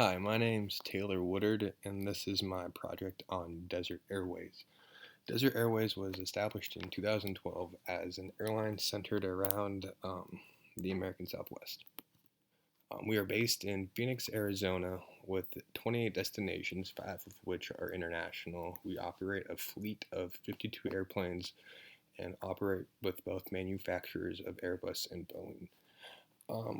Hi, my name's Taylor Woodard, and this is my project on Desert Airways. Desert Airways was established in 2012 as an airline centered around the American Southwest. We are based in Phoenix, Arizona, with 28 destinations, five of which are international. We operate a fleet of 52 airplanes and operate with both manufacturers of Airbus and Boeing.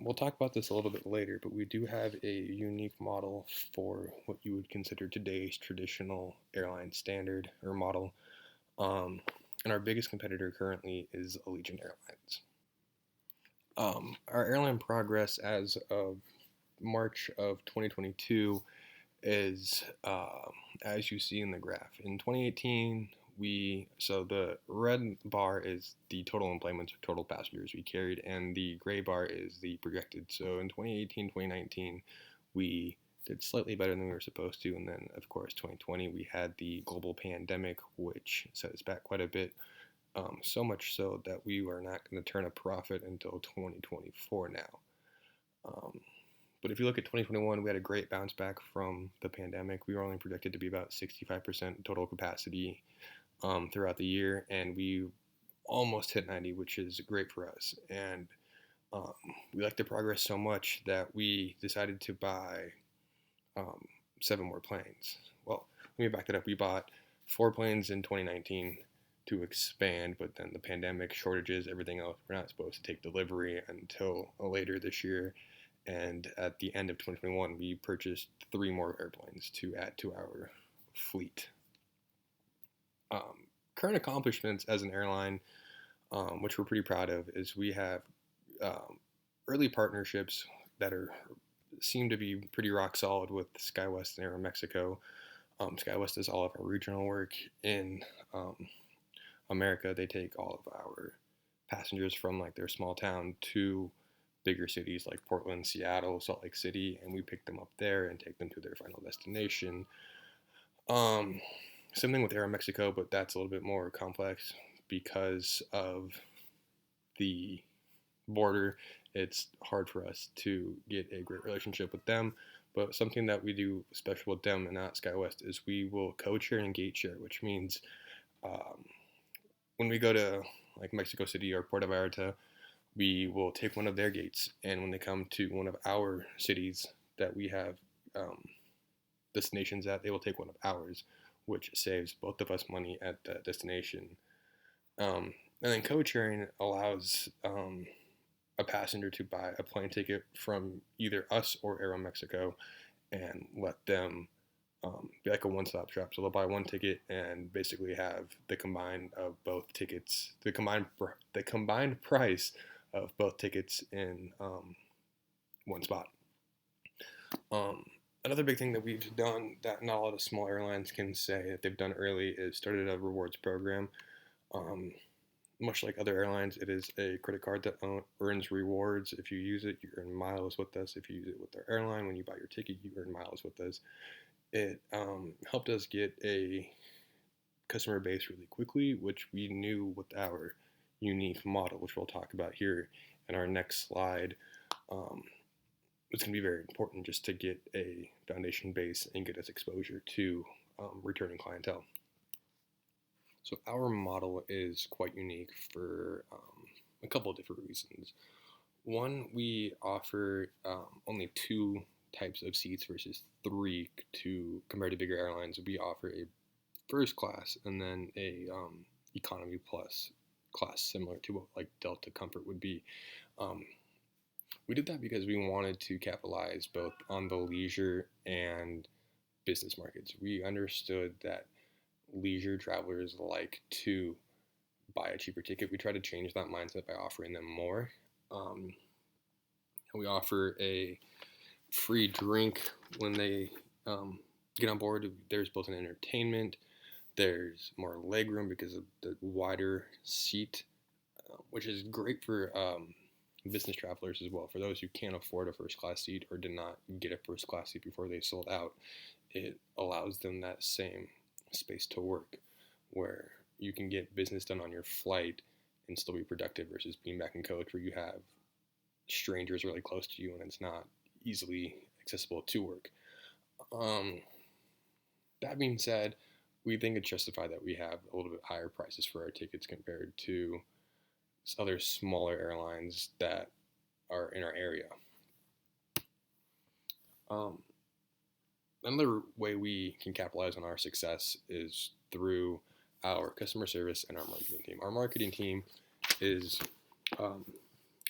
We'll talk about this a little bit later, but we do have a unique model for what you would consider today's traditional airline standard or model. Um, and our biggest competitor currently is Allegiant Airlines. Our airline progress as of March of 2022 is as you see in the graph. In 2018, the red bar is the total enplanements or total passengers we carried, and the gray bar is the projected. So in 2018, 2019, we did slightly better than we were supposed to, and then of course 2020 we had the global pandemic, which set us back quite a bit. So much so that we were not going to turn a profit until 2024 now. Um, but if you look at 2021, we had a great bounce back from the pandemic. We were only projected to be about 65% total capacity throughout the year, and we almost hit 90, which is great for us. And um, we liked the progress so much that we decided to buy um, seven more planes. Well, let me back that up. We bought four planes in 2019 to expand, but then the pandemic, shortages, everything else, we're not supposed to take delivery until later this year. And at the end of 2021, we purchased three more airplanes to add to our fleet. Current accomplishments as an airline, which we're pretty proud of, is we have um, early partnerships that seem to be pretty rock solid with SkyWest and Aeromexico. SkyWest does all of our regional work in America. They take all of our passengers from like their small town to bigger cities like Portland, Seattle, Salt Lake City, and we pick them up there and take them to their final destination. Um, Same thing with Aeromexico, but that's a little bit more complex because of the border. It's hard for us to get a great relationship with them. But something that we do special with them and not SkyWest is we will co-share and gate share, which means um, when we go to like Mexico City or Puerto Vallarta, we will take one of their gates, and when they come to one of our cities that we have um, destinations at, they will take one of ours, which saves both of us money at the destination. And then code sharing allows a passenger to buy a plane ticket from either us or Aeromexico and let them be like a one-stop shop. So they'll buy one ticket and basically have the combined of both tickets, the combined price of both tickets in one spot. Um, Another big thing that we've done that not a lot of small airlines can say that they've done early is started a rewards program. Um, Much like other airlines, it is a credit card that earns rewards. If you use it, you earn miles with us. If you use it with our airline, when you buy your ticket, you earn miles with us. It helped us get a customer base really quickly, which we knew with our unique model, which we'll talk about here in our next slide. Um, it's going to be very important just to get a foundation base and get us exposure to returning clientele. So our model is quite unique for a couple of different reasons. One, we offer only two types of seats versus three to compared to bigger airlines. We offer a first class and then a economy plus class, similar to what like Delta Comfort would be. Um, we did that because we wanted to capitalize both on the leisure and business markets. We understood that leisure travelers like to buy a cheaper ticket. We try to change that mindset by offering them more. Um, we offer a free drink when they get on board. There's both an entertainment, there's more legroom because of the wider seat, which is great for business travelers as well. For those who can't afford a first class seat or did not get a first class seat before they sold out, it allows them that same space to work where you can get business done on your flight and still be productive versus being back in coach where you have strangers really close to you and it's not easily accessible to work. Um, that being said, we think it's justified that we have a little bit higher prices for our tickets compared to other smaller airlines that are in our area. Um, Another way we can capitalize on our success is through our customer service and our marketing team. Our marketing team is um,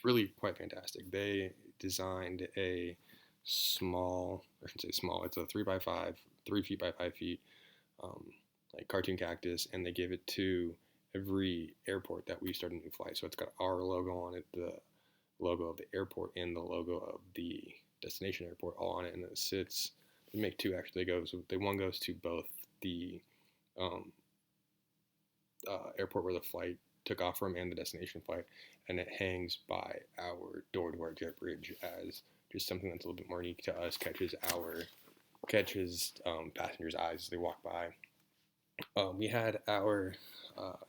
really quite fantastic. They designed a small, I shouldn't say small, it's a 3x5, 3 feet by 5 feet, um, like cartoon cactus, and they give it to every airport that we start a new flight. So it's got our logo on it, the logo of the airport, and the logo of the destination airport all on it, and it sits. They make two actually. One goes to both the um, airport where the flight took off from and the destination flight, and it hangs by our door-to-our jet bridge as just something that's a little bit more unique to us. Catches passengers' eyes as they walk by. We had our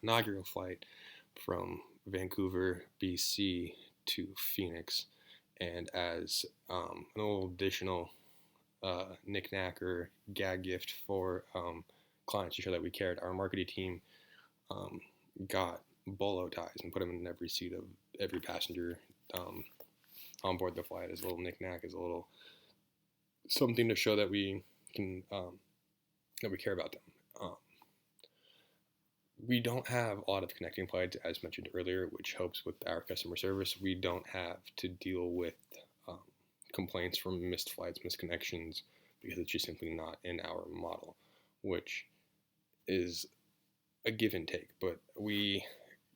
inaugural flight from Vancouver, BC to Phoenix, and as an little additional knick-knack or gag gift for clients to show that we cared, our marketing team um, got bolo ties and put them in every seat of every passenger on board the flight as a little knick-knack, as a little something to show that we can that we care about them. We don't have a lot of connecting flights, as mentioned earlier, which helps with our customer service. We don't have to deal with um, complaints from missed flights, missed connections, because it's just simply not in our model, which is a give and take. But we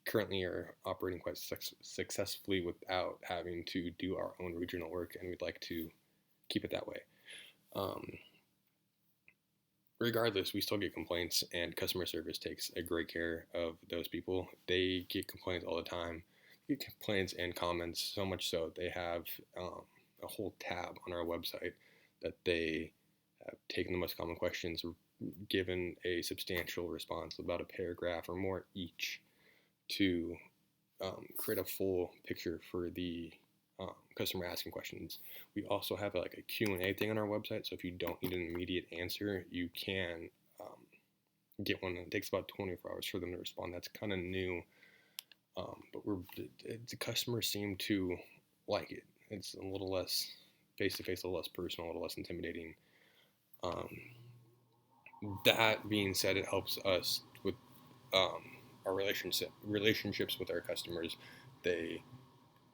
currently are operating quite successfully without having to do our own regional work, and we'd like to keep it that way. Um, Regardless, we still get complaints, and customer service takes a great care of those people. They get complaints all the time. They get complaints and comments, so much so they have a whole tab on our website that they have taken the most common questions, given a substantial response, about a paragraph or more each, to create a full picture for the customer asking questions. We also have like a Q&A thing on our website, so if you don't need an immediate answer, you can get one. It takes about 24 hours for them to respond. That's kind of new, but the customers seem to like it. It's a little less face-to-face, a little less personal, a little less intimidating. Um, that being said, it helps us with our relationships with our customers. They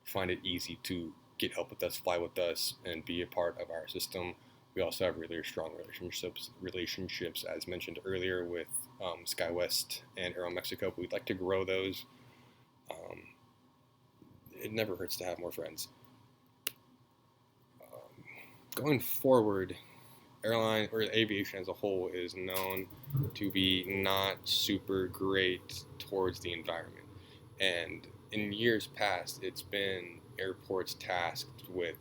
find it easy to get help with us, fly with us, and be a part of our system. We also have really strong relationships, as mentioned earlier, with SkyWest and Aeromexico. But we'd like to grow those. Um, it never hurts to have more friends. Going forward, airline or aviation as a whole is known to be not super great towards the environment. And in years past, it's been airports tasked with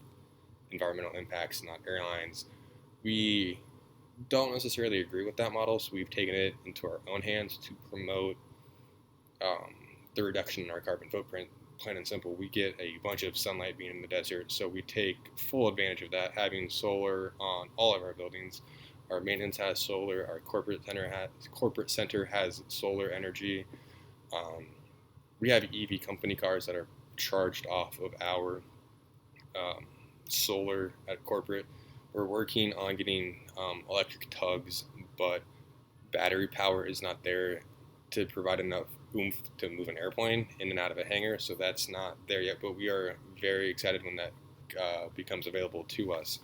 environmental impacts, not airlines. We don't necessarily agree with that model, so we've taken it into our own hands to promote um, the reduction in our carbon footprint. Plain and simple, we get a bunch of sunlight being in the desert, so we take full advantage of that, having solar on all of our buildings. Our maintenance has solar. Our corporate center has solar energy. Um, we have EV company cars that are charged off of our um, solar at corporate. We're working on getting electric tugs, but battery power is not there to provide enough oomph to move an airplane in and out of a hangar, so that's not there yet, but we are very excited when that becomes available to us.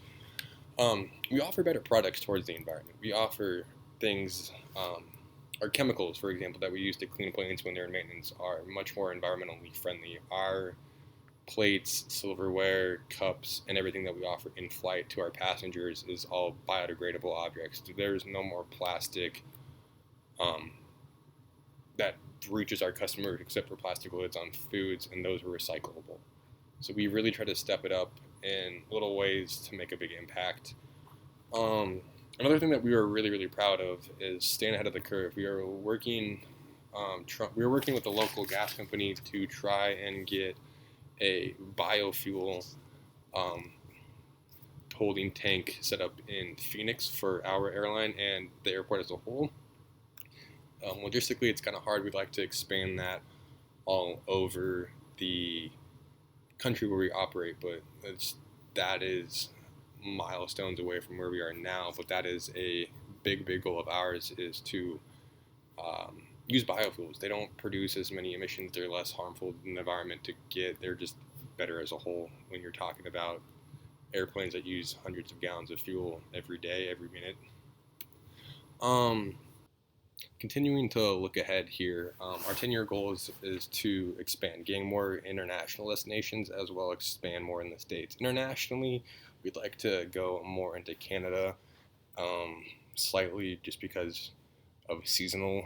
We offer better products towards the environment. We offer things, our chemicals, for example, that we use to clean planes when they're in maintenance are much more environmentally friendly. Our plates, silverware, cups, and everything that we offer in flight to our passengers is all biodegradable objects. There's no more plastic um, that reaches our customers except for plastic lids on foods, and those are recyclable. So we really try to step it up in little ways to make a big impact. Um, Another thing that we are really, really proud of is staying ahead of the curve. We are working with the local gas company to try and get a biofuel um, holding tank set up in Phoenix for our airline and the airport as a whole. Logistically, it's kind of hard. We'd like to expand that all over the country where we operate, but that is milestones away from where we are now. But that is a big goal of ours, is to use biofuels. They don't produce as many emissions. They're less harmful in the environment to get. They're just better as a whole when you're talking about airplanes that use hundreds of gallons of fuel every day, every minute. Um, Continuing to look ahead here, our 10-year goal is to expand, gain more international destinations, as well as expand more in the States. Internationally, we'd like to go more into Canada, slightly just because of seasonal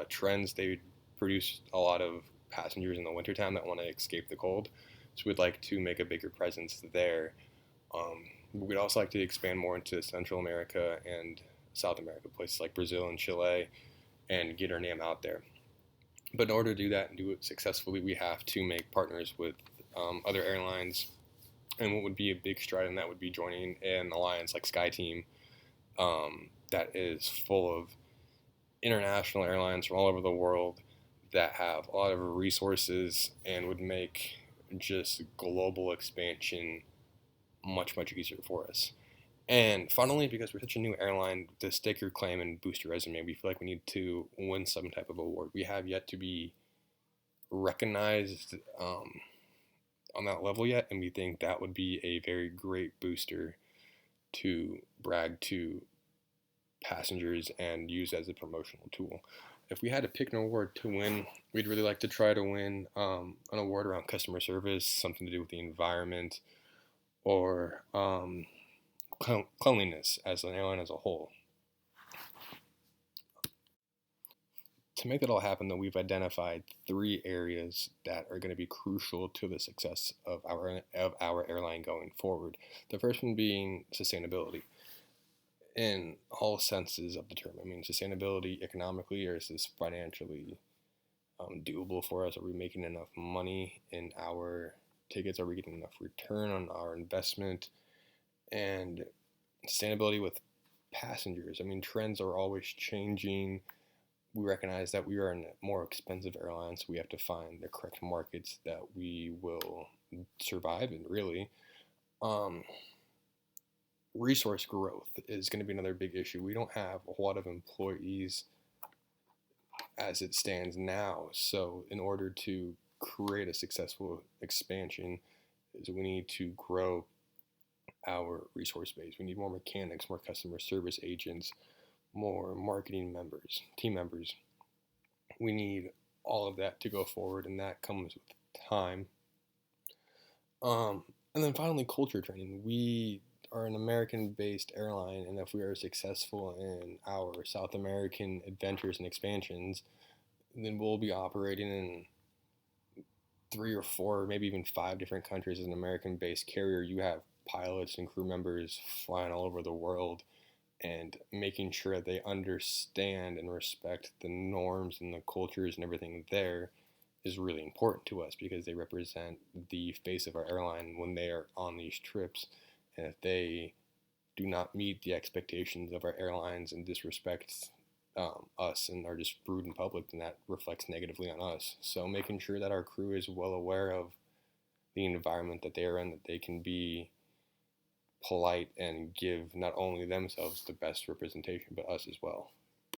trends. They produce a lot of passengers in the wintertime that want to escape the cold. So we'd like to make a bigger presence there. We'd also like to expand more into Central America and South America, places like Brazil and Chile, and get our name out there. But in order to do that and do it successfully, we have to make partners with other airlines. And what would be a big stride in that would be joining an alliance like SkyTeam, that is full of international airlines from all over the world that have a lot of resources and would make just global expansion much easier for us. And finally, because we're such a new airline, to stake your claim and boost your resume, we feel like we need to win some type of award. We have yet to be recognized on that level yet, and we think that would be a very great booster to brag to passengers and use as a promotional tool. If we had to pick an award to win, we'd really like to try to win an award around customer service, something to do with the environment, or cleanliness as an airline as a whole. To make that all happen, though, we've identified 3 areas that are going to be crucial to the success of our airline going forward. The first one being sustainability, in all senses of the term. I mean, sustainability economically, or is this financially doable for us? Are we making enough money in our tickets? Are we getting enough return on our investment? And sustainability with passengers. I mean, trends are always changing. We recognize that we are a more expensive airline, so we have to find the correct markets that we will survive in, really. Resource growth is going to be another big issue. We don't have a lot of employees as it stands now, so in order to create a successful expansion, is we need to grow our resource base. We need more mechanics, more customer service agents, more marketing members, team members. We need all of that to go forward, and that comes with time. And then finally, culture training. We are an American-based airline, and if we are successful in our South American adventures and expansions, then we'll be operating in 3 or 4, maybe even 5 different countries as an American-based carrier. You have pilots and crew members flying all over the world, and making sure they understand and respect the norms and the cultures and everything there is really important to us, because they represent the face of our airline when they are on these trips. And if they do not meet the expectations of our airlines and disrespect us and are just rude in public, then that reflects negatively on us. So making sure that our crew is well aware of the environment that they are in, that they can be polite and give not only themselves the best representation, but us as well.